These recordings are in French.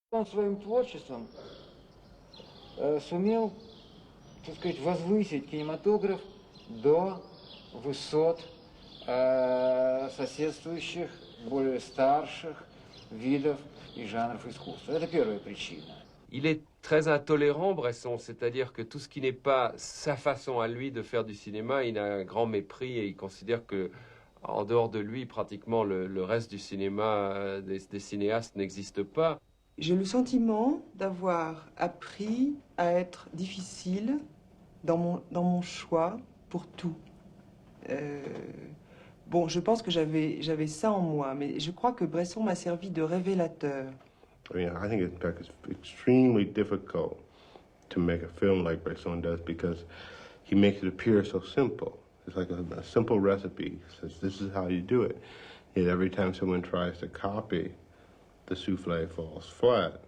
Он своим творчеством сумел, так сказать, возвысить кинематограф до высот соседствующих, более старших видов и жанров искусства. Это первая причина. Il est très intolérant, Bresson, c'est-à-dire que tout ce qui n'est pas sa façon à lui de faire du cinéma, il a un grand mépris et il considère que, en dehors de lui, pratiquement le reste du cinéma des cinéastes n'existe pas. J'ai le sentiment d'avoir appris à être difficile dans mon choix pour tout. Bon, je pense que j'avais ça en moi, mais je crois que Bresson m'a servi de révélateur. I mean, I think it's extremely difficult to make a film like Bresson does because he makes it appear so simple. It's like a simple recipe. He says, this is how you do it. Yet every time someone tries to copy, the souffle falls flat.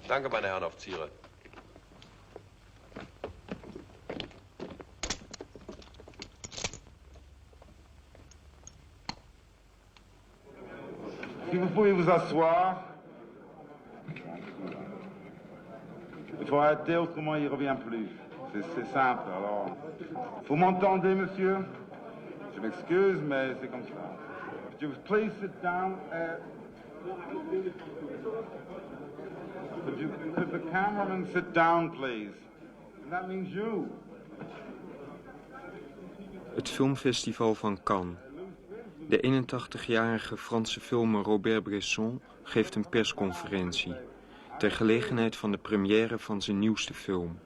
Danke, meine Herren Offiziere. Si vous pouvez vous asseoir, il faut arrêter, autrement il ne revient plus. C'est simple. Alors, vous m'entendez, monsieur? Je m'excuse, mais c'est comme ça. Could you please sit down? Could the cameraman sit down, please? And that means you. Het filmfestival van Cannes. De 81-jarige Franse filmer Robert Bresson geeft een persconferentie ter gelegenheid van de première van zijn nieuwste film.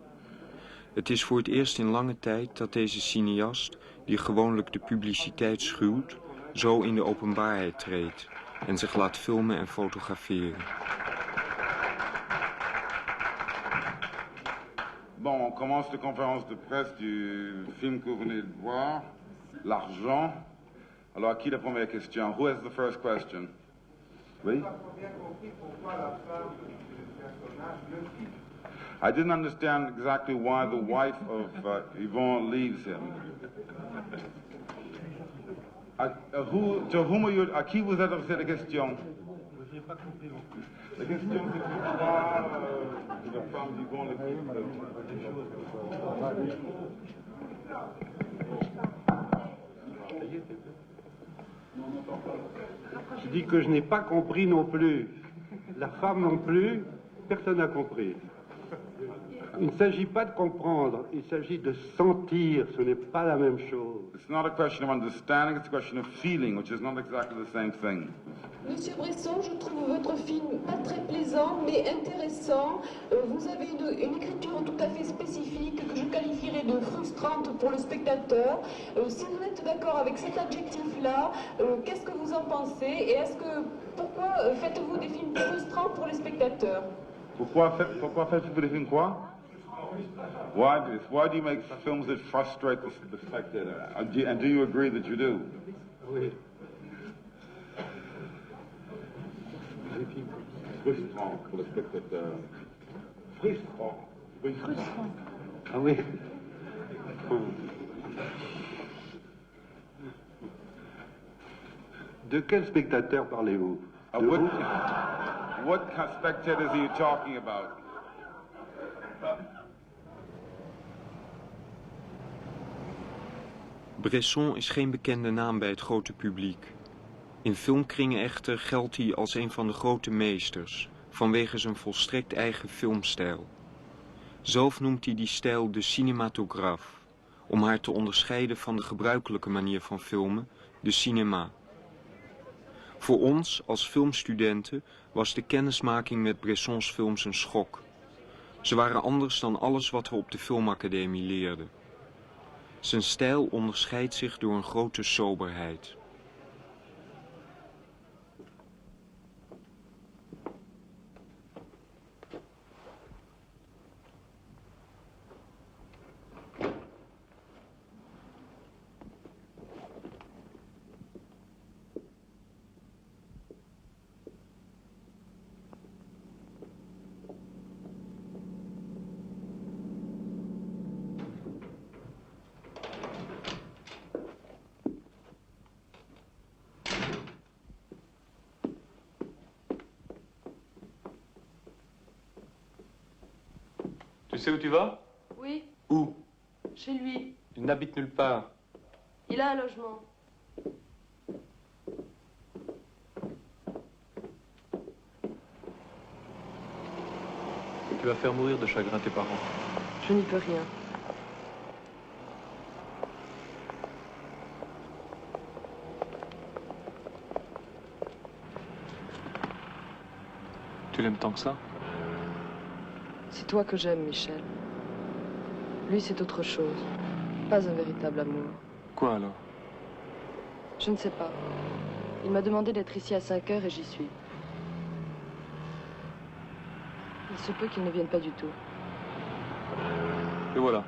Het is voor het eerst in lange tijd dat deze cineast, die gewoonlijk de publiciteit schuwt, zo in de openbaarheid treedt en zich laat filmen en fotograferen. Bon, on commence de conférence de presse du film que vous venez de voir, L'argent. Alors, à qui la première question? Who has the first question? Oui? I didn't understand exactly why the wife of Yvon leaves him. À qui vous adressez la question? J'ai pas compris non plus. La question c'est pourquoi la femme d'Yvon le Je dis que je n'ai pas compris non plus. La femme non plus, personne n'a compris. Il ne s'agit pas de comprendre, il s'agit de sentir, ce n'est pas la même chose. It's not a question of understanding, it's a question of feeling, which is not exactly the same thing. Monsieur Bresson, je trouve votre film pas très plaisant, mais intéressant. Vous avez une écriture tout à fait spécifique que je qualifierais de frustrante pour le spectateur. Si vous êtes d'accord avec cet adjectif-là, qu'est-ce que vous en pensez? Et pourquoi faites-vous des films frustrants pour les spectateurs? Pourquoi faites-vous des films quoi? Why do you make films that frustrate the spectator? And do you agree that you do? Oui. Frustrant pour le spectateur. Frustrant. Ah oui. De quel spectateur parlez-vous? De vous? What spectators are you talking about? Bresson is geen bekende naam bij het grote publiek. In filmkringen echter geldt hij als een van de grote meesters, vanwege zijn volstrekt eigen filmstijl. Zelf noemt hij die stijl de cinematograaf, om haar te onderscheiden van de gebruikelijke manier van filmen, de cinema. Voor ons, als filmstudenten, was de kennismaking met Bressons films een schok. Ze waren anders dan alles wat we op de filmacademie leerden. Zijn stijl onderscheidt zich door een grote soberheid. Tu sais où tu vas? Oui, Où? chez lui. Il n'habite nulle part. Il a un logement. Tu vas faire mourir de chagrin tes parents. Je n'y peux rien. Tu l'aimes tant que ça? C'est toi que j'aime, Michel. Lui, c'est autre chose. Pas un véritable amour. Quoi alors? Je ne sais pas. Il m'a demandé d'être ici à 5 heures et j'y suis. Il se peut qu'il ne vienne pas du tout. Et voilà.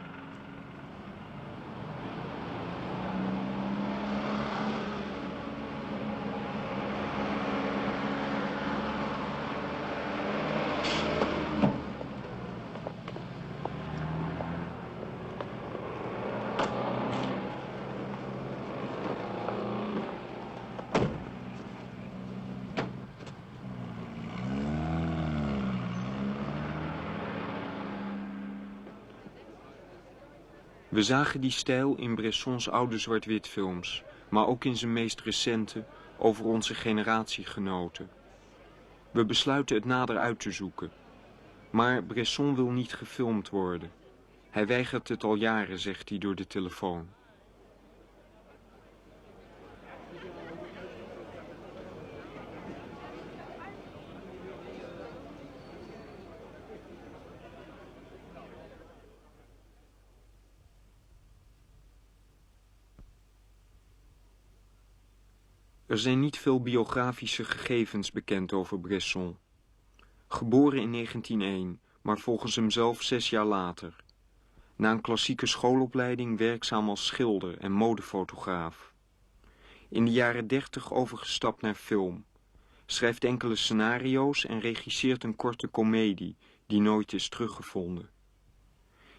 We zagen die stijl in Bressons oude zwart-wit films, maar ook in zijn meest recente, over onze generatiegenoten. We besluiten het nader uit te zoeken. Maar Bresson wil niet gefilmd worden. Hij weigert het al jaren, zegt hij door de telefoon. Er zijn niet veel biografische gegevens bekend over Bresson. Geboren in 1901, maar volgens hemzelf 6 jaar later. Na een klassieke schoolopleiding werkzaam als schilder en modefotograaf. In de jaren 30 overgestapt naar film. Schrijft enkele scenario's en regisseert een korte komedie die nooit is teruggevonden.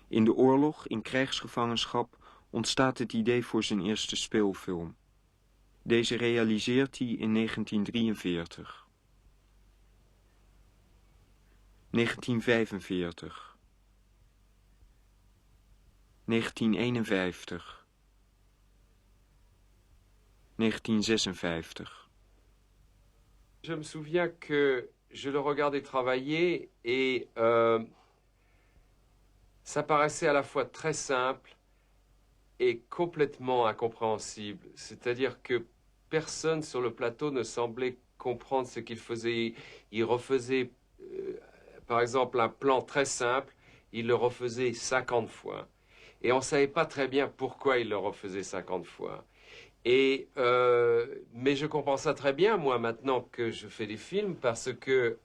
In de oorlog, in krijgsgevangenschap, ontstaat het idee voor zijn eerste speelfilm. Deze realiseert hij in 1943. 1945. 1951. 1956. Je me souviens que je le regardais travailler et ça paraissait à la fois très simple et complètement incompréhensible. C'est-à-dire que personne sur le plateau ne semblait comprendre ce qu'il faisait. Il refaisait, par exemple, un plan très simple, il le refaisait 50 fois. Et on ne savait pas très bien pourquoi il le refaisait 50 fois. Mais je comprends ça très bien, moi, maintenant que je fais des films, parce que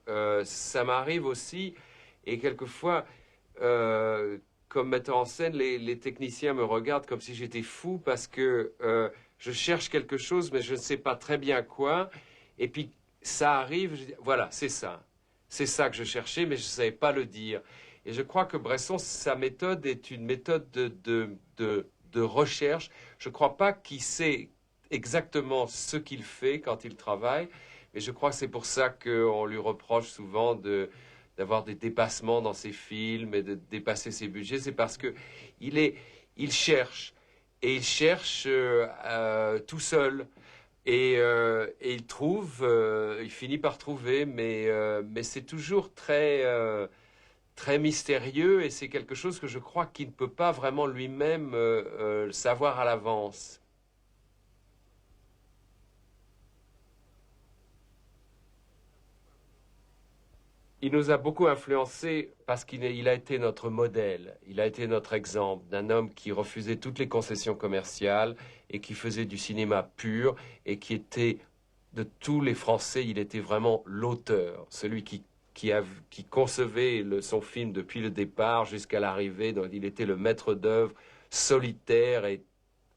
ça m'arrive aussi, et quelquefois, comme metteur en scène, les techniciens me regardent comme si j'étais fou, parce que je cherche quelque chose, mais je ne sais pas très bien quoi, et puis ça arrive, je dis, voilà, c'est ça que je cherchais, mais je ne savais pas le dire. Et je crois que Bresson, sa méthode est une méthode de recherche. Je ne crois pas qu'il sait exactement ce qu'il fait quand il travaille, mais je crois que c'est pour ça qu'on lui reproche souvent d'avoir des dépassements dans ses films et de dépasser ses budgets. C'est parce qu'il cherche, et il cherche tout seul. Et il trouve, il finit par trouver, mais c'est toujours très mystérieux, et c'est quelque chose que je crois qu'il ne peut pas vraiment lui-même savoir à l'avance. Il nous a beaucoup influencés parce qu'il a été notre modèle, il a été notre exemple d'un homme qui refusait toutes les concessions commerciales et qui faisait du cinéma pur, et qui était, de tous les Français, il était vraiment l'auteur, celui qui concevait son film depuis le départ jusqu'à l'arrivée. Donc il était le maître d'œuvre solitaire et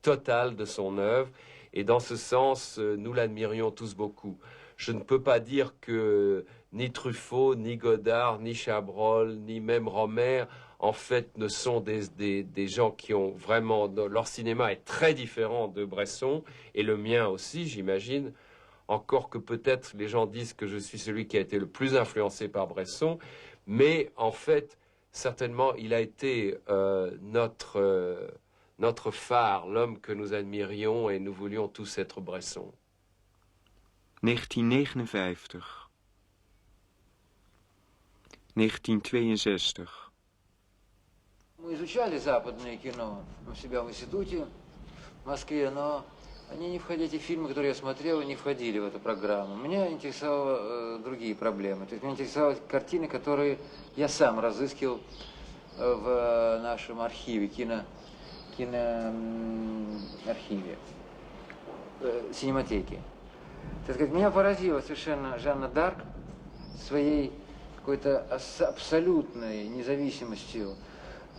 total de son œuvre. Et dans ce sens, nous l'admirions tous beaucoup. Je ne peux pas dire que ni Truffaut, ni Godard, ni Chabrol, ni même Rohmer, en fait, ne sont des gens qui ont vraiment... Leur cinéma est très différent de Bresson, et le mien aussi, j'imagine. Encore que peut-être les gens disent que je suis celui qui a été le plus influencé par Bresson, mais en fait, certainement, il a été notre phare, l'homme que nous admirions, et nous voulions tous être Bresson. 1959. 1962. Мы изучали западное кино у себя в институте в Москве, но эти фильмы, которые я смотрел, не входили в эту программу. Меня интересовали другие проблемы. То есть меня интересовали картины, которые я сам разыскивал в нашем архиве, киноархиве, синематеке. Так сказать, меня поразила совершенно Жанна Дарк своей какой-то абсолютной независимостью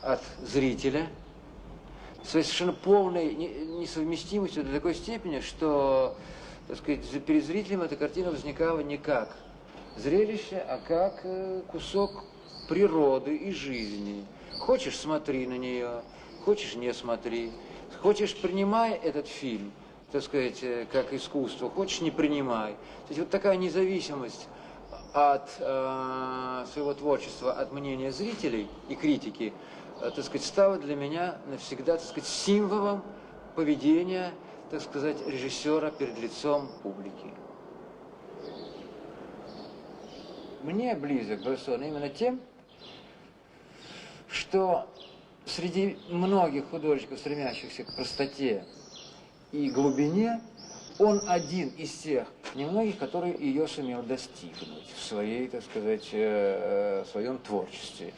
от зрителя, своей совершенно полной несовместимостью до такой степени, что, так сказать, перед зрителем эта картина возникала не как зрелище, а как кусок природы и жизни. Хочешь, смотри на нее, хочешь, не смотри. Хочешь, принимай этот фильм, так сказать, как искусство, хочешь, не принимай. То есть вот такая независимость от своего творчества, от мнения зрителей и критики, так сказать, стала для меня навсегда, так сказать, символом поведения, так сказать, режиссера перед лицом публики. Мне близок Бresson именно тем, что среди многих художников, стремящихся к простоте и глубине, он один из тех немногих, который ее сумел достигнуть в своей, так сказать, своем творчестве.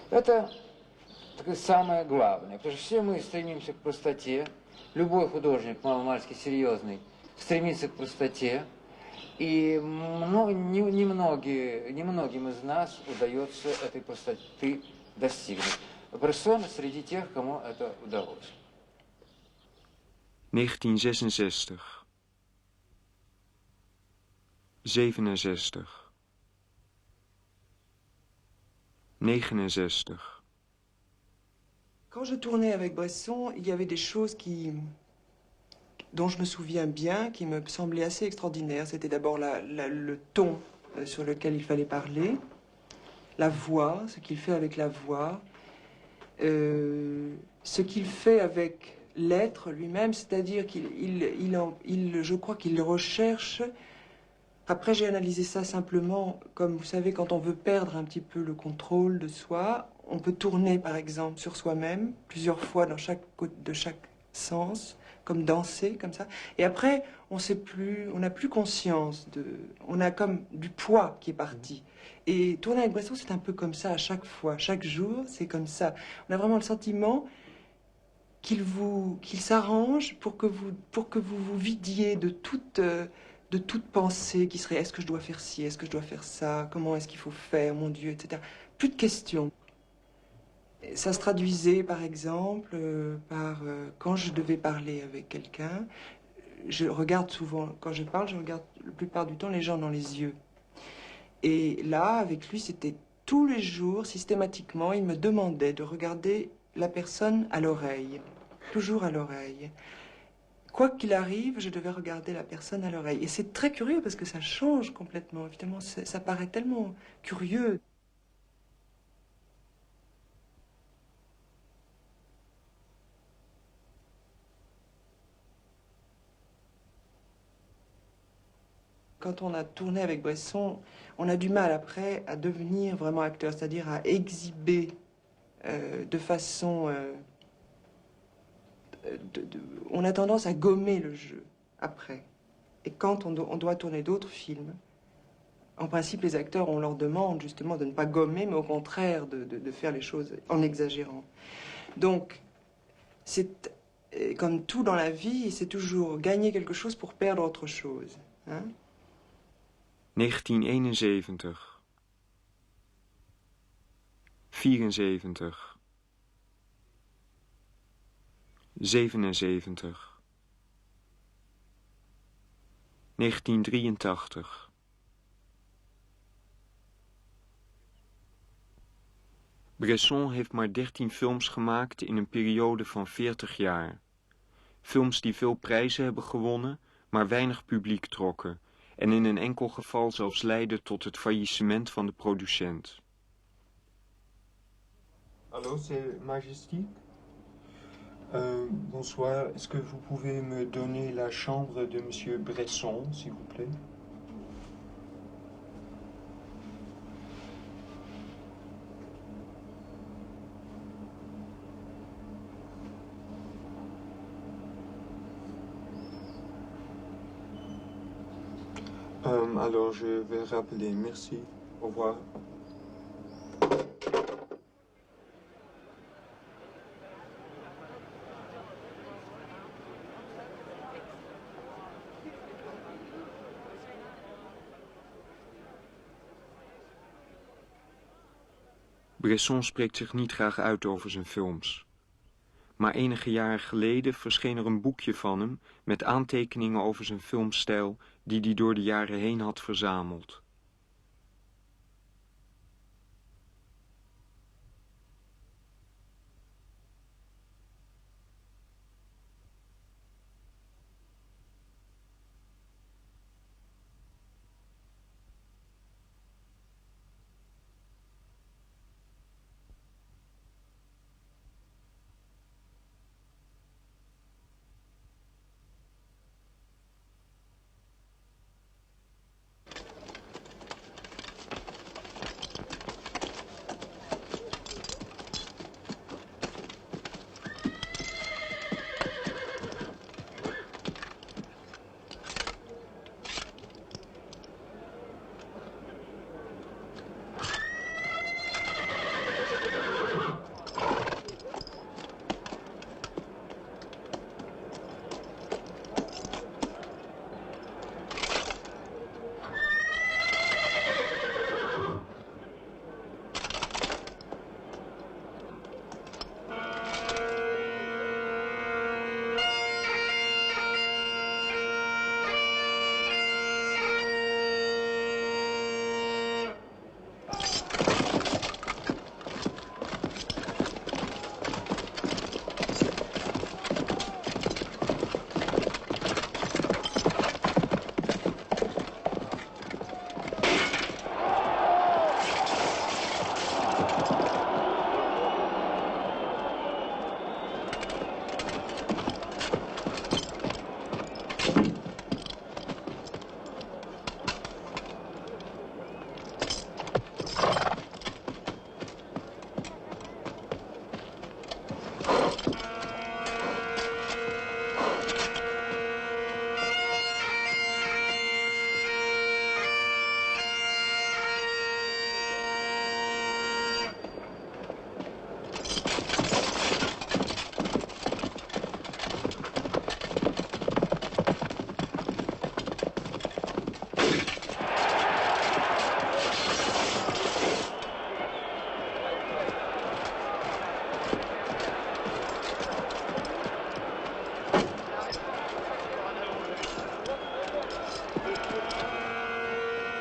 Это самое главное, потому что все мы стремимся к простоте. Любой художник, маломальски серьезный, стремится к простоте. И немногим из нас удается этой простоты достигнуть. Бresson среди тех, кому это удалось. 1966. 67. 69. Quand je tournais avec Bresson, il y avait des choses dont je me souviens bien, qui me semblaient assez extraordinaires. C'était d'abord le ton sur lequel il fallait parler, la voix, ce qu'il fait avec la voix, ce qu'il fait avec l'être lui-même, c'est-à-dire je crois qu'il recherche. Après, j'ai analysé ça simplement, comme vous savez, quand on veut perdre un petit peu le contrôle de soi, on peut tourner, par exemple, sur soi-même, plusieurs fois de chaque sens, comme danser, comme ça. Et après, on n'a plus conscience on a comme du poids qui est parti. Et tourner avec Bresson, c'est un peu comme ça à chaque fois, chaque jour, c'est comme ça. On a vraiment le sentiment qu'il s'arrange pour que vous vous vidiez de toute pensée qui serait est-ce que je dois faire ci, est-ce que je dois faire ça, comment est-ce qu'il faut faire, mon Dieu, etc. Plus de questions. Ça se traduisait, par exemple, quand je devais parler avec quelqu'un, je regarde souvent, quand je parle, je regarde la plupart du temps les gens dans les yeux. Et là, avec lui, c'était tous les jours, systématiquement, il me demandait de regarder la personne à l'oreille, toujours à l'oreille. Quoi qu'il arrive, je devais regarder la personne à l'oreille. Et c'est très curieux parce que ça change complètement. Évidemment, ça paraît tellement curieux. Quand on a tourné avec Bresson, on a du mal après à devenir vraiment acteur, c'est-à-dire à exhiber de façon... on a tendance à gommer le jeu après. Et quand on doit tourner d'autres films, en principe, les acteurs, on leur demande justement de ne pas gommer, mais au contraire de faire les choses en exagérant. Donc, c'est comme tout dans la vie, c'est toujours gagner quelque chose pour perdre autre chose. Hein? 1971, 74, 77, 1983. Bresson heeft maar 13 films gemaakt in een periode van 40 jaar. Films die veel prijzen hebben gewonnen, maar weinig publiek trokken en in een enkel geval zelfs leidden tot het faillissement van de producent. Allô, c'est Majestic. Bonsoir, est-ce que vous pouvez me donner la chambre de Monsieur Bresson, s'il vous plaît? Alors, je vais rappeler. Merci. Au revoir. Bresson spreekt zich niet graag uit over zijn films. Maar enige jaren geleden verscheen er een boekje van hem met aantekeningen over zijn filmstijl die hij door de jaren heen had verzameld.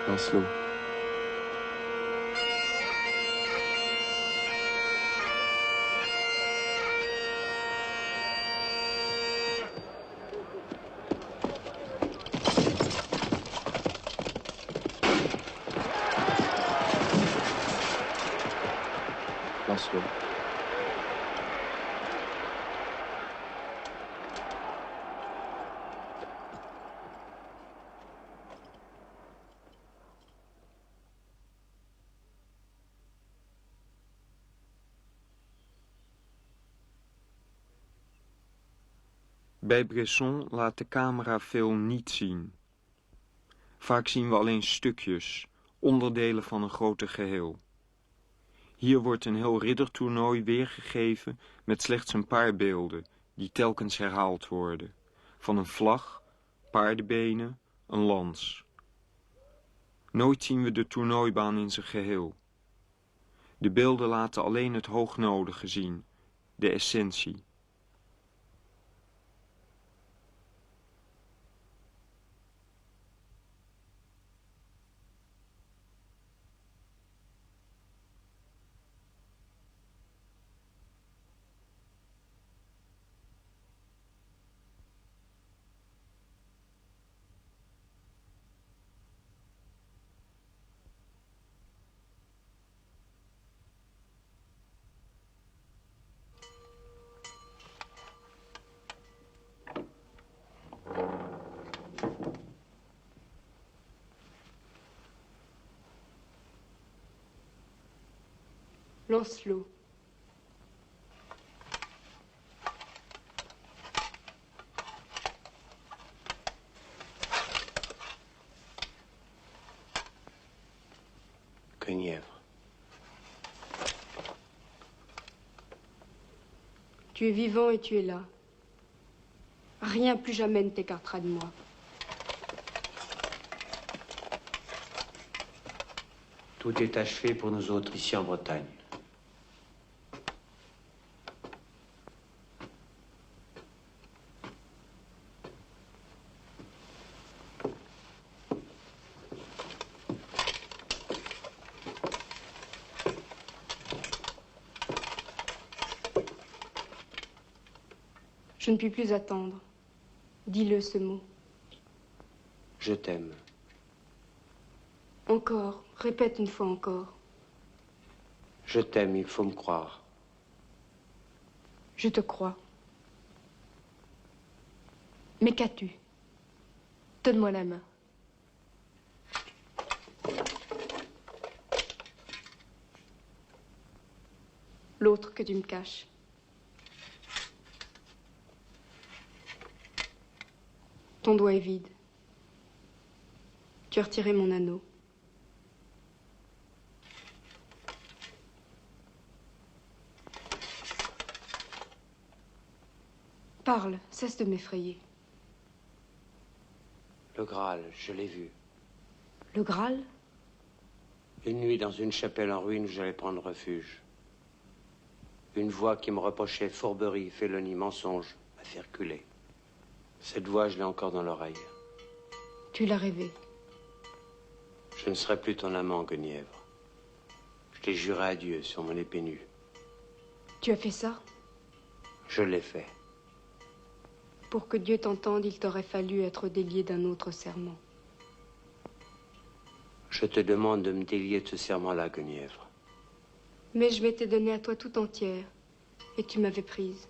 Lancelot. Lancelot. Bij Bresson laat de camera veel niet zien. Vaak zien we alleen stukjes, onderdelen van een groter geheel. Hier wordt een heel riddertoernooi weergegeven met slechts een paar beelden, die telkens herhaald worden. Van een vlag, paardenbenen, een lans. Nooit zien we de toernooibaan in zijn geheel. De beelden laten alleen het hoognodige zien, de essentie. Lancelot. Guenièvre. Tu es vivant et tu es là. Rien plus jamais ne t'écartera de moi. Tout est achevé pour nous autres ici en Bretagne. Je ne puis plus attendre. Dis-le, ce mot. Je t'aime. Encore. Répète une fois encore. Je t'aime, il faut me croire. Je te crois. Mais qu'as-tu? Donne-moi la main. L'autre que tu me caches. Ton doigt est vide. Tu as retiré mon anneau. Parle, cesse de m'effrayer. Le Graal, je l'ai vu. Le Graal? Une nuit dans une chapelle en ruine où j'allais prendre refuge. Une voix qui me reprochait fourberie, félonie, mensonge, m'a fait reculer. Cette voix, je l'ai encore dans l'oreille. Tu l'as rêvé. Je ne serai plus ton amant, Guenièvre. Je t'ai juré à Dieu sur mon épée nue. Tu as fait ça? Je l'ai fait. Pour que Dieu t'entende, il t'aurait fallu être délié d'un autre serment. Je te demande de me délier de ce serment-là, Guenièvre. Mais je m'étais donnée à toi tout entière, et tu m'avais prise.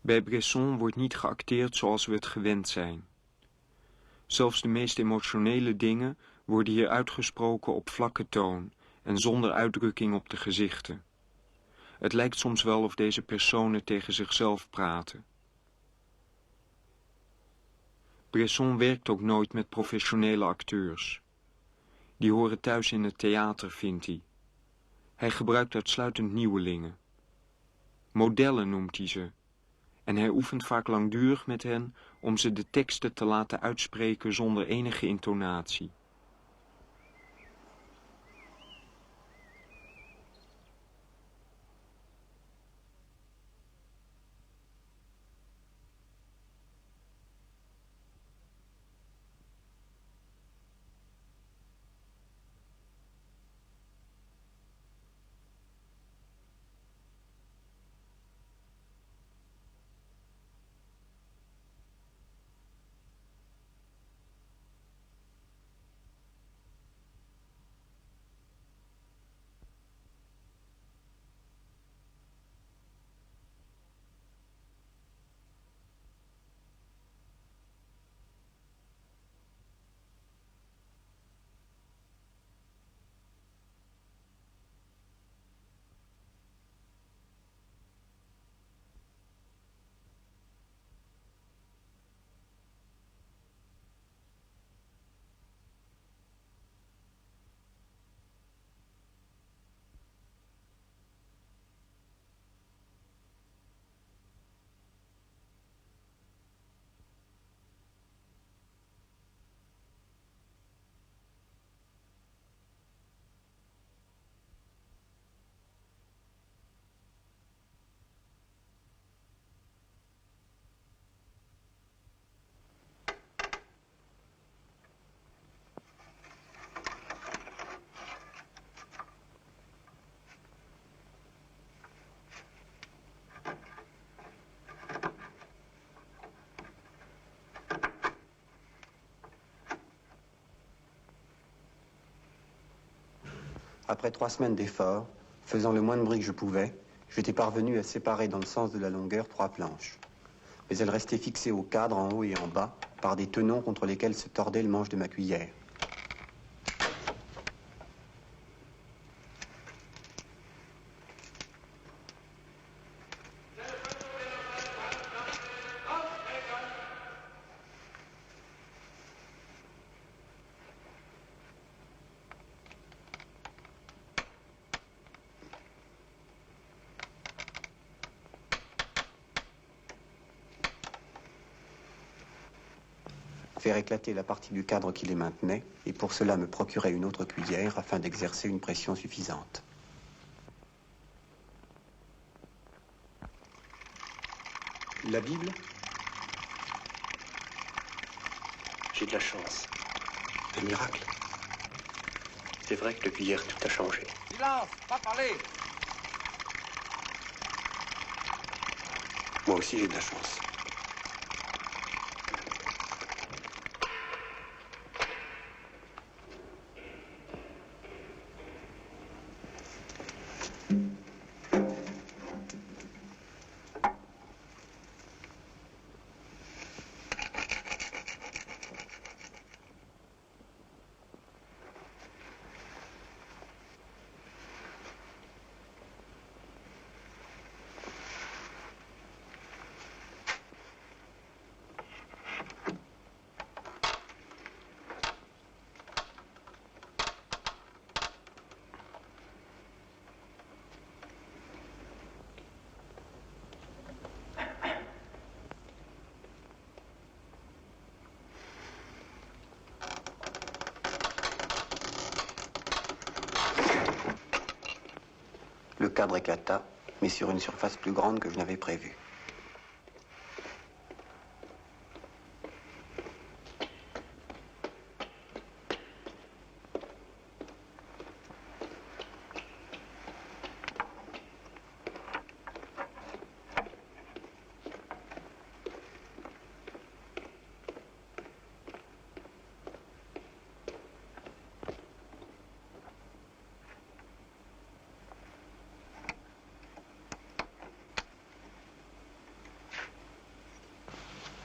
Bij Bresson wordt niet geacteerd zoals we het gewend zijn. Zelfs de meest emotionele dingen worden hier uitgesproken op vlakke toon en zonder uitdrukking op de gezichten. Het lijkt soms wel of deze personen tegen zichzelf praten. Bresson werkt ook nooit met professionele acteurs. Die horen thuis in het theater, vindt hij. Hij gebruikt uitsluitend nieuwelingen. Modellen noemt hij ze. En hij oefent vaak langdurig met hen om ze de teksten te laten uitspreken zonder enige intonatie. Après 3 semaines d'efforts, faisant le moins de bruit que je pouvais, j'étais parvenu à séparer dans le sens de la longueur 3 planches. Mais elles restaient fixées au cadre en haut et en bas par des tenons contre lesquels se tordait le manche de ma cuillère. Faire éclater la partie du cadre qui les maintenait, et pour cela me procurer une autre cuillère afin d'exercer une pression suffisante. La Bible? J'ai de la chance. Un miracle. C'est vrai que depuis hier, tout a changé. Silence, pas parler. Moi aussi, j'ai de la chance. Le cadre éclata, mais sur une surface plus grande que je n'avais prévu.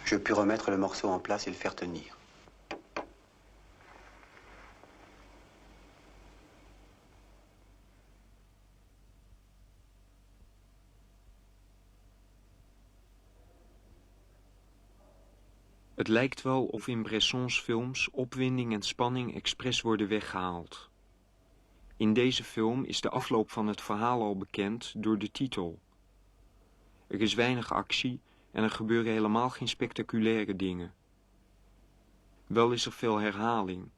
Je pus remettre le morceau en place et le faire tenir. Het lijkt wel of in Bressons films opwinding en spanning expres worden weggehaald. In deze film is de afloop van het verhaal al bekend door de titel. Er is weinig actie en er gebeuren helemaal geen spectaculaire dingen. Wel is er veel herhaling.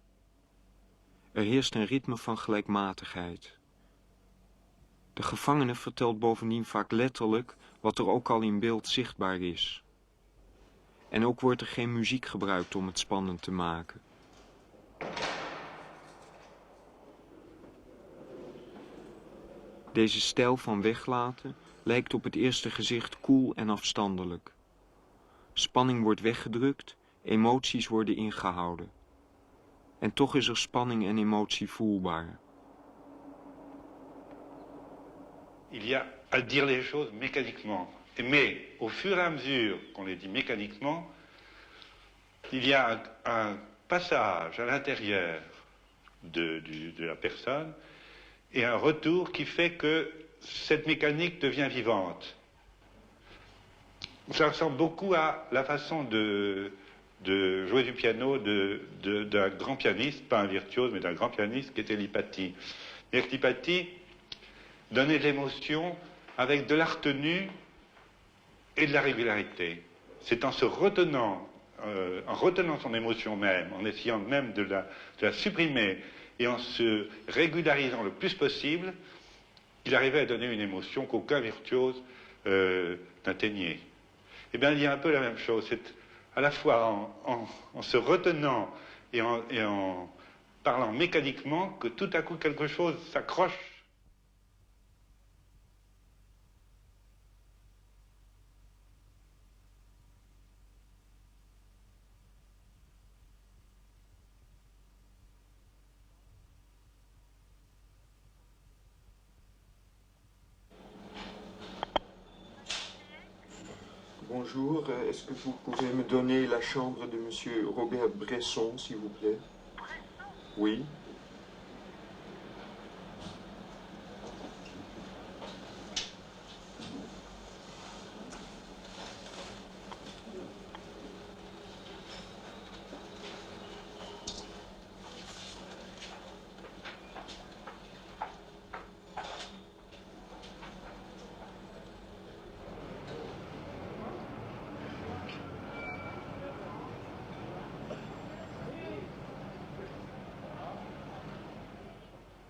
Er heerst een ritme van gelijkmatigheid. De gevangene vertelt bovendien vaak letterlijk wat er ook al in beeld zichtbaar is. En ook wordt er geen muziek gebruikt om het spannend te maken. Deze stijl van weglaten lijkt op het eerste gezicht koel en afstandelijk. Spanning wordt weggedrukt, emoties worden ingehouden. En toch is er spanning en emotie voelbaar. Il y a à dire les choses mécaniquement. Mais au fur et à mesure qu'on les dit mécaniquement, il y a un passage à l'intérieur de la personne et un retour qui fait que cette mécanique devient vivante. Ça ressemble beaucoup à la façon de jouer du piano d'un grand pianiste, pas un virtuose, mais d'un grand pianiste qui était Lipatti. Et Lipatti donnait de l'émotion avec de la retenue et de la régularité. C'est en se retenant, en retenant son émotion même, en essayant même de la supprimer et en se régularisant le plus possible, qu'il arrivait à donner une émotion qu'aucun virtuose n'atteignait. Eh bien, il y a un peu la même chose. C'est à la fois en se retenant et en parlant mécaniquement que tout à coup quelque chose s'accroche. Bonjour, est-ce que vous pouvez me donner la chambre de monsieur Robert Bresson, s'il vous plaît? Oui.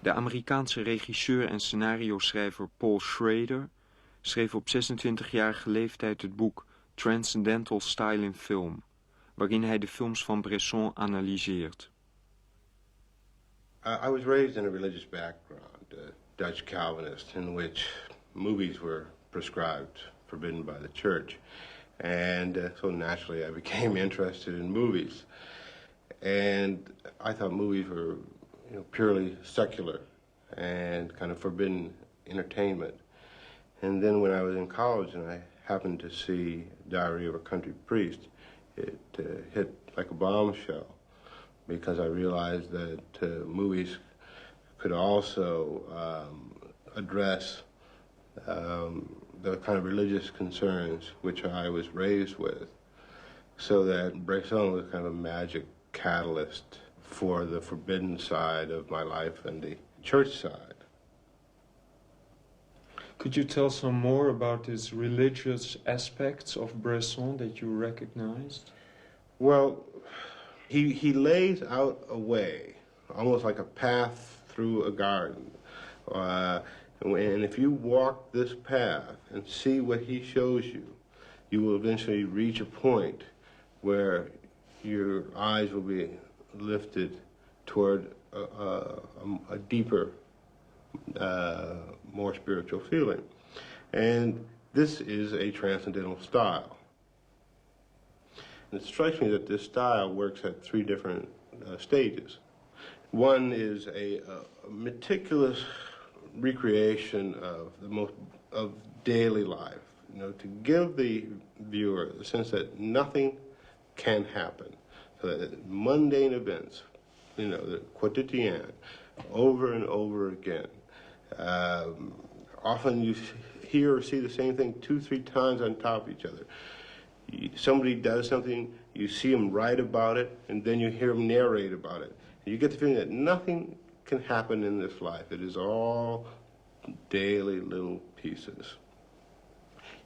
De Amerikaanse regisseur en scenario-schrijver Paul Schrader schreef op 26-jarige leeftijd het boek Transcendental Style in Film, waarin hij de films van Bresson analyseert. I was raised in a religious background, Dutch Calvinist, in which movies were prescribed, forbidden by the church. And so naturally I became interested in movies. And I thought movies were purely secular and kind of forbidden entertainment. And then when I was in college and I happened to see Diary of a Country Priest, it hit like a bombshell because I realized that movies could also address the kind of religious concerns which I was raised with, so that Bresson was kind of a magic catalyst for the forbidden side of my life and the church side. Could you tell some more about these religious aspects of Bresson that you recognized? Well, he lays out a way, almost like a path through a garden. And if you walk this path and see what he shows you, you will eventually reach a point where your eyes will be lifted toward a deeper, more spiritual feeling. And this is a transcendental style. And it strikes me that this style works at three different stages. One is a meticulous recreation of daily life, to give the viewer the sense that nothing can happen. So that mundane events, the quotidien, over and over again. Often you hear or see the same thing 2-3 times on top of each other. Somebody does something, you see them write about it, and then you hear them narrate about it. And you get the feeling that nothing can happen in this life. It is all daily little pieces.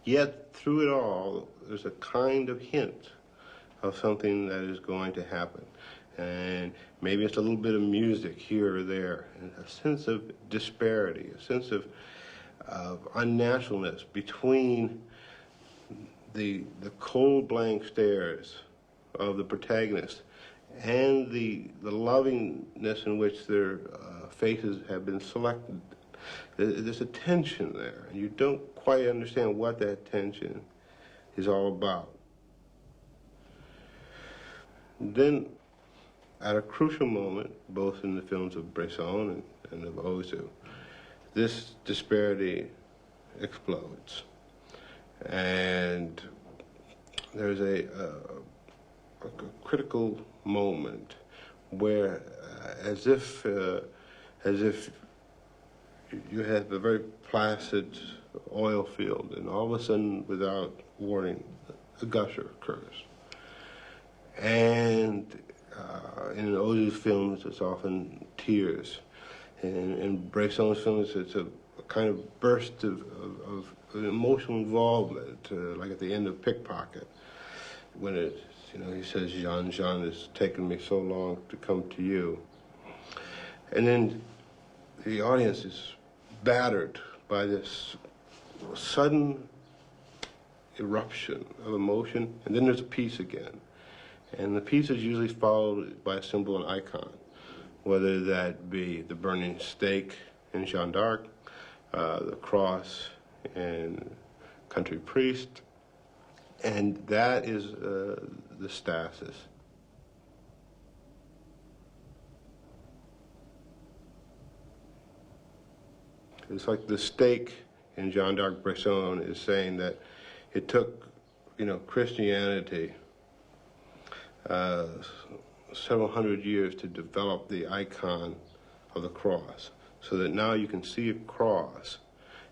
Yet through it all, there's a kind of hint of something that is going to happen. And maybe it's a little bit of music here or there, and a sense of disparity, a sense of unnaturalness between the cold blank stares of the protagonist and the lovingness in which their faces have been selected. There's a tension there, and you don't quite understand what that tension is all about. Then, at a crucial moment, both in the films of Bresson and of Ozu, this disparity explodes. And there's a critical moment where, as if you have a very placid oil field, and all of a sudden, without warning, a gusher occurs. And in Ozu's films, it's often tears. And in Bresson's films, it's a kind of burst of emotional involvement, like at the end of Pickpocket, when he says, Jean, it's taken me so long to come to you. And then the audience is battered by this sudden eruption of emotion, and then there's a peace again. And the peace is usually followed by a symbol and icon, whether that be the burning stake in Jeanne d'Arc, the cross in Country Priest, and that is the stasis. It's like the stake in Jeanne d'Arc Bresson is saying that it took, Christianity several hundred years to develop the icon of the cross, so that now you can see a cross,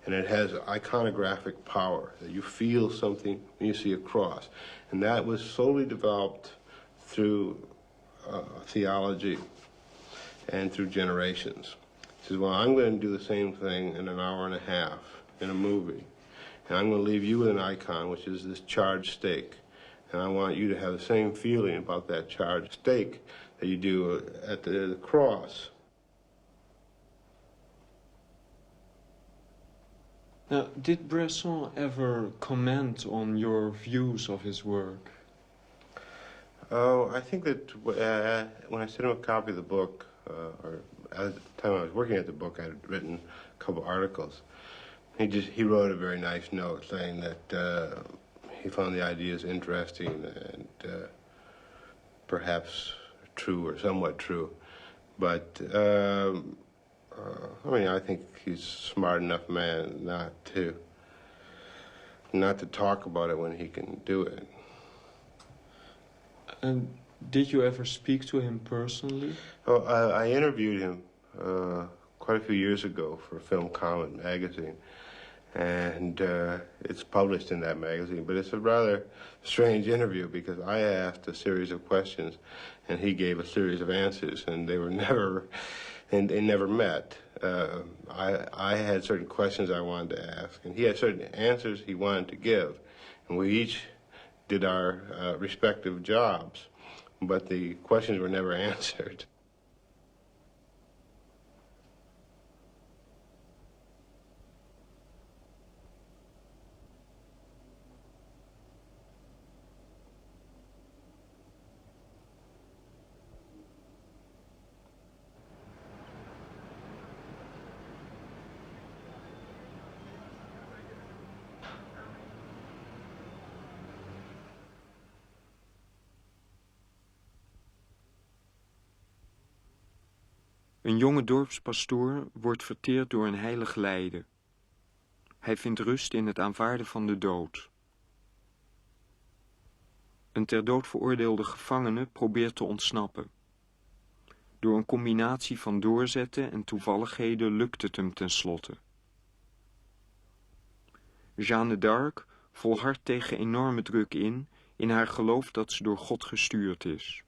and it has iconographic power, that you feel something when you see a cross. And that was solely developed through theology and through generations. He says, well, I'm going to do the same thing in an hour and a half in a movie. And I'm going to leave you with an icon, which is this charged stake. And I want you to have the same feeling about that charged stake that you do at the cross. Now, did Bresson ever comment on your views of his work? Oh, I think that when I sent him a copy of the book, or at the time I was working at the book, I had written a couple articles. He wrote a very nice note saying that he found the ideas interesting and perhaps true or somewhat true. But, I think he's a smart enough man not to talk about it when he can do it. And did you ever speak to him personally? Oh, I interviewed him quite a few years ago for Film Comment magazine. And it's published in that magazine, but it's a rather strange interview because I asked a series of questions and he gave a series of answers, and they never met. I had certain questions I wanted to ask, and he had certain answers he wanted to give, and we each did our respective jobs, but the questions were never answered. Een jonge dorpspastoor wordt verteerd door een heilig lijden. Hij vindt rust in het aanvaarden van de dood. Een ter dood veroordeelde gevangene probeert te ontsnappen. Door een combinatie van doorzetten en toevalligheden lukt het hem tenslotte. Jeanne d'Arc volhardt tegen enorme druk in haar geloof dat ze door God gestuurd is.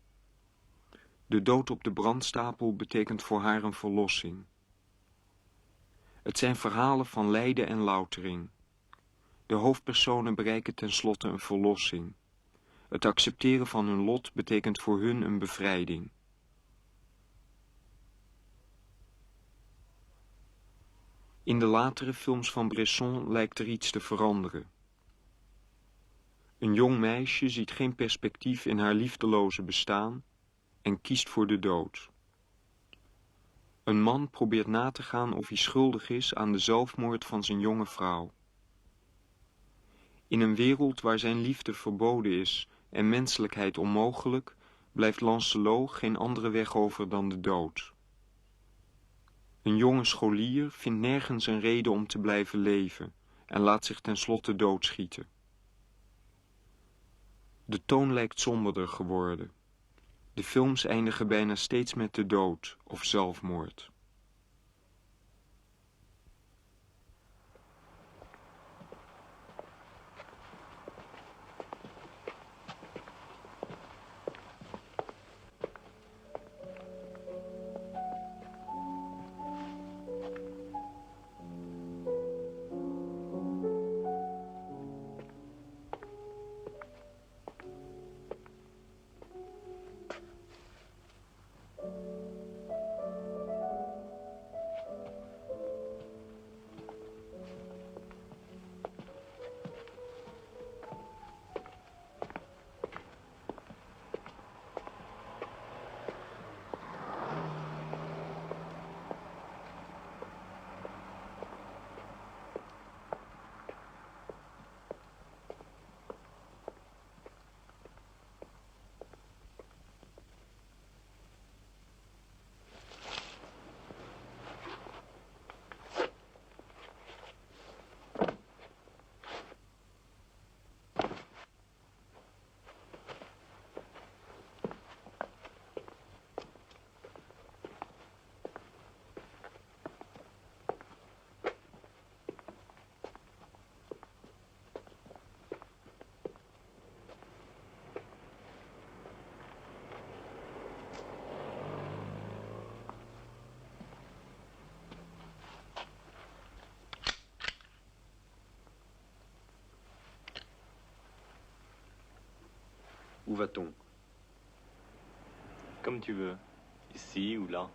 De dood op de brandstapel betekent voor haar een verlossing. Het zijn verhalen van lijden en loutering. De hoofdpersonen bereiken tenslotte een verlossing. Het accepteren van hun lot betekent voor hun een bevrijding. In de latere films van Bresson lijkt er iets te veranderen. Een jong meisje ziet geen perspectief in haar liefdeloze bestaan en kiest voor de dood. Een man probeert na te gaan of hij schuldig is aan de zelfmoord van zijn jonge vrouw. In een wereld waar zijn liefde verboden is en menselijkheid onmogelijk, blijft Lancelot geen andere weg over dan de dood. Een jonge scholier vindt nergens een reden om te blijven leven en laat zich tenslotte doodschieten. De toon lijkt somberder geworden. De films eindigen bijna steeds met de dood of zelfmoord. Où va-t-on? Comme tu veux. Ici ou là.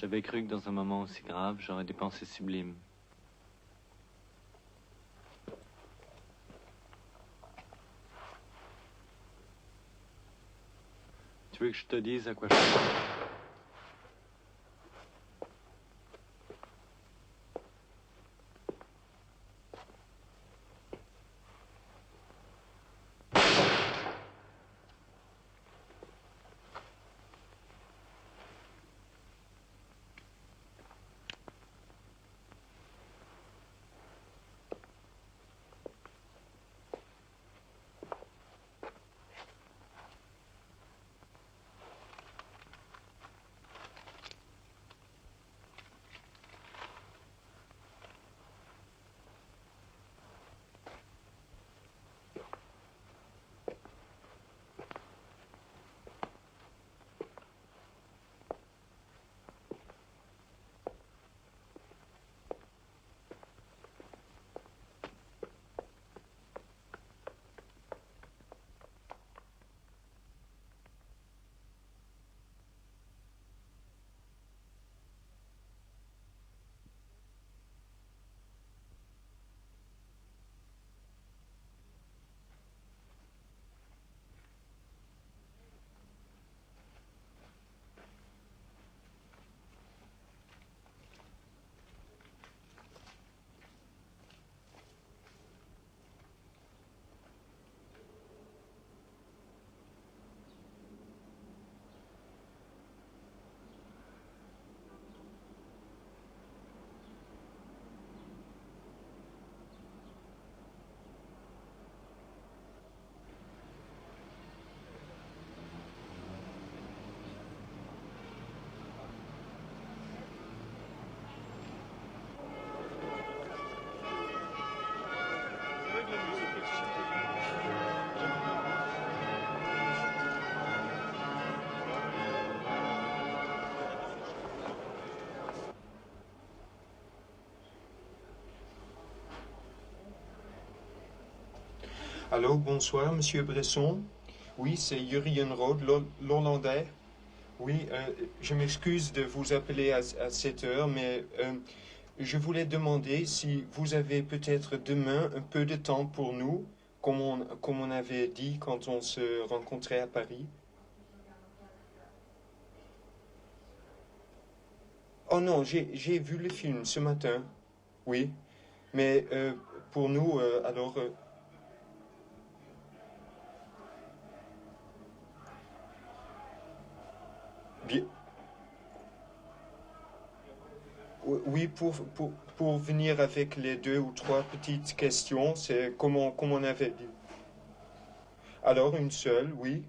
J'avais cru que dans un moment aussi grave, j'aurais des pensées sublimes. Tu veux que je te dise à quoi je pense? Allô, bonsoir, Monsieur Bresson. Oui, c'est Jurien Rode, l'Hollandais. Oui, je m'excuse de vous appeler à cette heure, mais je voulais demander si vous avez peut-être demain un peu de temps pour nous, comme on avait dit quand on se rencontrait à Paris. Oh non, j'ai vu le film ce matin, oui, mais pour nous, alors... Bien. Oui, pour venir avec les 2 ou 3 petites questions, c'est comme on avait dit. Alors, une seule, oui.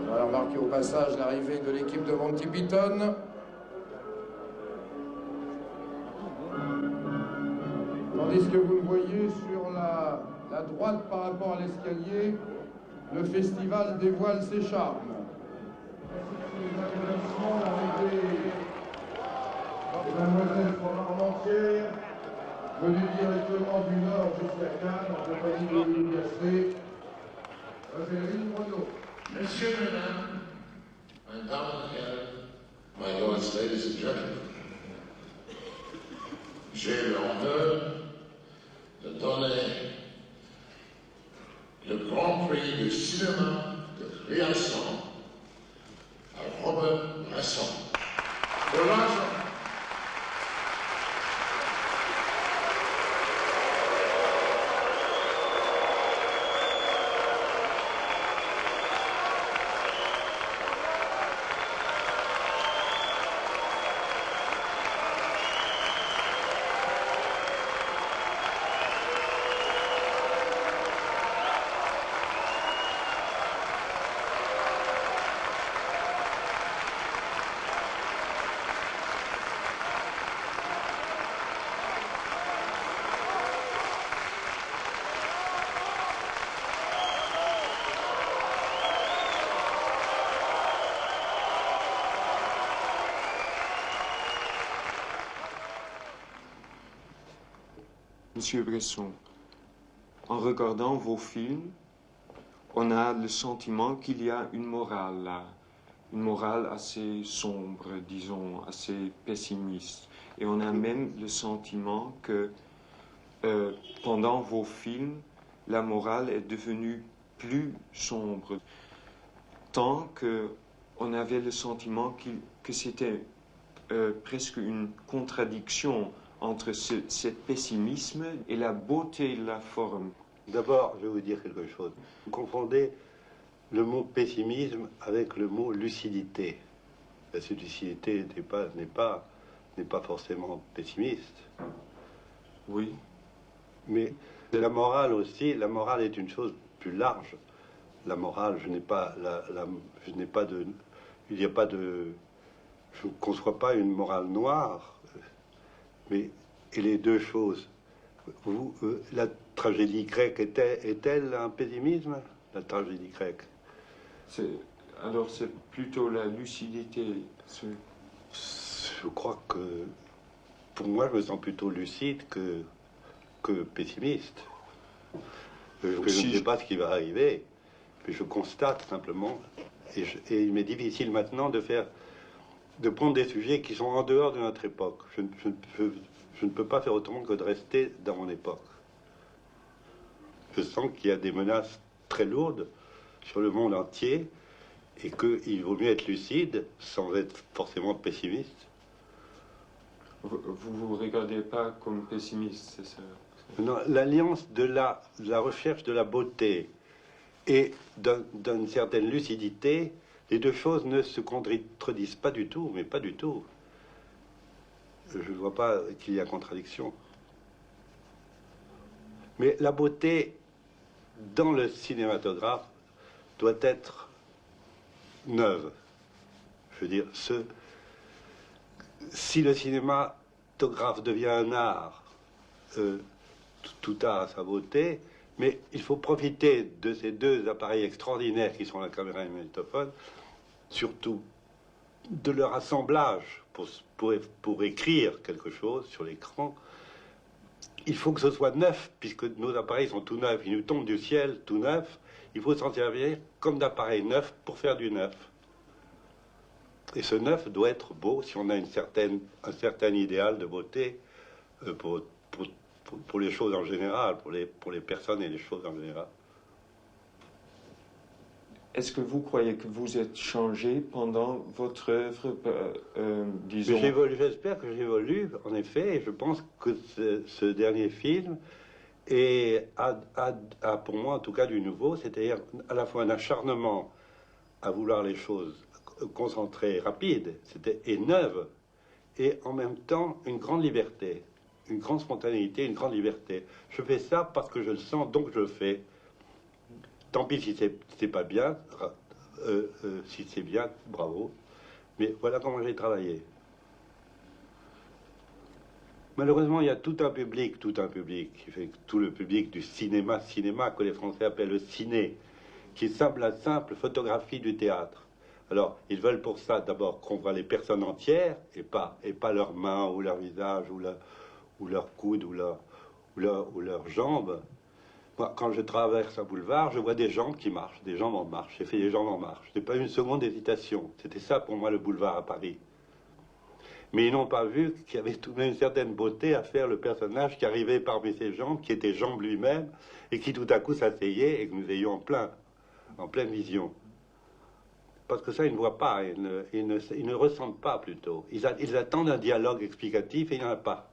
On va remarquer au passage l'arrivée de l'équipe de Monty Python. Tandis que vous le voyez sur la droite par rapport à l'escalier, le festival dévoile ses charmes. Mademoiselle Formarmentière, venue directement du Nord jusqu'à Cannes, en compagnie de Louis Gasset, Valérie Monod. Messieurs, Mesdames, meine Damen und Herren, my lords, ladies and gentlemen, j'ai l'honneur de donner le Grand Prix du cinéma de création à Robert Bresson. De l'argent. Monsieur Bresson, en regardant vos films, on a le sentiment qu'il y a une morale là, une morale assez sombre, disons, assez pessimiste. Et on a même le sentiment que pendant vos films, la morale est devenue plus sombre, tant qu'on avait le sentiment que c'était presque une contradiction entre ce pessimisme et la beauté de la forme. D'abord, je vais vous dire quelque chose. Vous confondez le mot pessimisme avec le mot lucidité. Cette lucidité n'est pas forcément pessimiste. Oui. Mais la morale aussi, la morale est une chose plus large. La morale, je ne conçois pas une morale noire. Mais et les deux choses, la tragédie grecque est-elle un pessimisme, la tragédie grecque? Alors c'est plutôt la lucidité. Je crois que, pour moi, je me sens plutôt lucide que pessimiste. Je ne sais pas ce qui va arriver, mais je constate simplement, et il m'est difficile maintenant de prendre des sujets qui sont en dehors de notre époque. Je ne peux pas faire autrement que de rester dans mon époque. Je sens qu'il y a des menaces très lourdes sur le monde entier et qu'il vaut mieux être lucide sans être forcément pessimiste. Vous vous regardez pas comme pessimiste, c'est ça? Non, l'alliance de la recherche de la beauté et d'une certaine lucidité, les deux choses ne se contredisent pas du tout, mais pas du tout. Je ne vois pas qu'il y a contradiction. Mais la beauté dans le cinématographe doit être neuve. Je veux dire, si le cinématographe devient un art, tout art a sa beauté, Mais il faut profiter de ces deux appareils extraordinaires qui sont la caméra et le magnétophone, surtout de leur assemblage pour écrire quelque chose sur l'écran. Il faut que ce soit neuf, puisque nos appareils sont tout neufs. Ils nous tombent du ciel tout neufs. Il faut s'en servir comme d'appareils neufs pour faire du neuf. Et ce neuf doit être beau si on a un certain idéal de beauté pour les choses en général, pour les personnes et les choses en général. Est-ce que vous croyez que vous êtes changé pendant votre œuvre, disons... J'espère que j'évolue, en effet, et je pense que ce dernier film a pour moi en tout cas du nouveau, c'est-à-dire à la fois un acharnement à vouloir les choses concentrées, rapides, et neuves, et en même temps une grande liberté, une grande spontanéité, une grande liberté. Je fais ça parce que je le sens, donc je le fais. Tant pis si c'est pas bien, si c'est bien, bravo. Mais voilà comment j'ai travaillé. Malheureusement, il y a tout un public, qui fait tout le public du cinéma, que les Français appellent le ciné, qui est la simple photographie du théâtre. Alors, ils veulent pour ça d'abord qu'on voit les personnes entières, et pas leurs mains, ou leur visage, ou leurs coudes, ou leurs jambes. Moi, quand je traverse un boulevard, je vois des jambes qui marchent, des jambes en marche. J'ai fait des jambes en marche. Je n'ai pas eu une seconde d'hésitation. C'était ça pour moi le boulevard à Paris. Mais ils n'ont pas vu qu'il y avait tout de même une certaine beauté à faire le personnage qui arrivait parmi ces jambes, qui était jambe lui-même, et qui tout à coup s'asseyait et que nous ayons en pleine vision. Parce que ça, ils ne voient pas, ils ne ressentent pas plutôt. Ils attendent un dialogue explicatif et il n'y en a pas.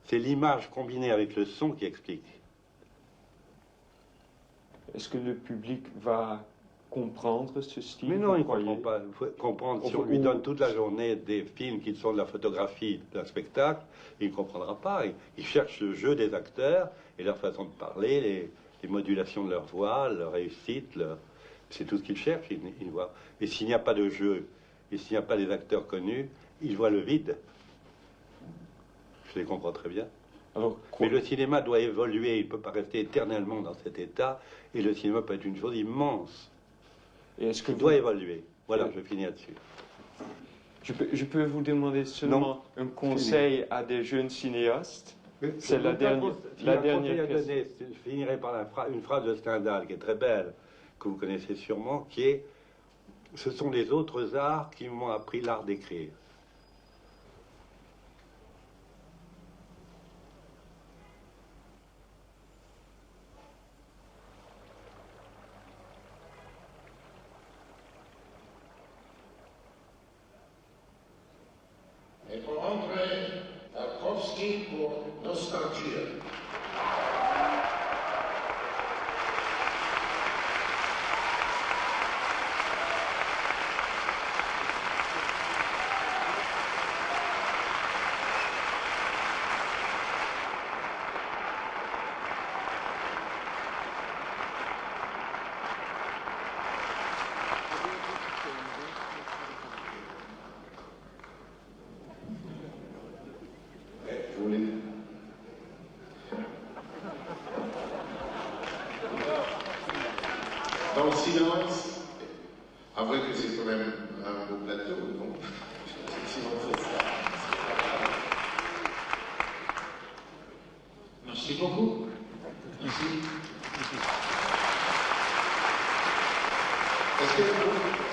C'est l'image combinée avec le son qui explique. Est-ce que le public va comprendre ce style? Mais non, il ne comprend pas. Il faut comprendre, si on lui donne toute la journée des films qui sont de la photographie d'un spectacle, il ne comprendra pas. Il cherche le jeu des acteurs et leur façon de parler, les modulations de leur voix, leur réussite, c'est tout ce qu'il cherche, il voit. Et s'il n'y a pas de jeu, et s'il n'y a pas des acteurs connus, il voit le vide. Je les comprends très bien. Alors, mais le cinéma doit évoluer, il ne peut pas rester éternellement dans cet état, et le cinéma peut être une chose immense. Et est-ce que il doit évoluer. Voilà, je finis là-dessus. Je peux vous demander seulement un conseil à des jeunes cinéastes? C'est la dernière question. Je finirai par une phrase de Stendhal qui est très belle, que vous connaissez sûrement, qui est « Ce sont les autres arts qui m'ont appris l'art d'écrire ». Et pour entrer, Tarkovsky pour Nostalgie. Dans le silence, avouez que c'est quand même un beau plateau, donc si on fait ça. Merci beaucoup. Merci. Est-ce que